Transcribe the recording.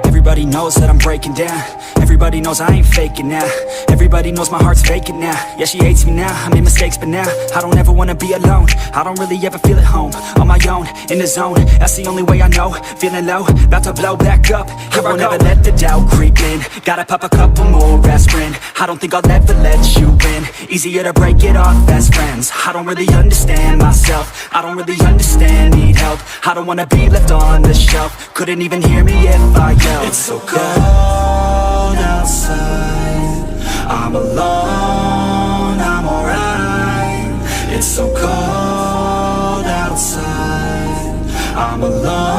Everybody knows that I'm breaking down. Everybody knows I ain't faking now. Everybody knows my heart's vacant now. Yeah, she hates me now, I made mistakes but now I don't ever wanna be alone. I don't really ever feel at home. On my own, in the zone, that's the only way I know. Feeling low, about to blow back up. Here I won't ever let the doubt creep in. Gotta pop a couple more aspirin. I don't think I'll ever let you in. Easier to break it off best friends. I don't really understand myself. I don't really understand, need help. I don't wanna be left on the shelf. Couldn't even hear me if I yelled. It's so cold outside, I'm alone, I'm alright. It's so cold outside, I'm alone.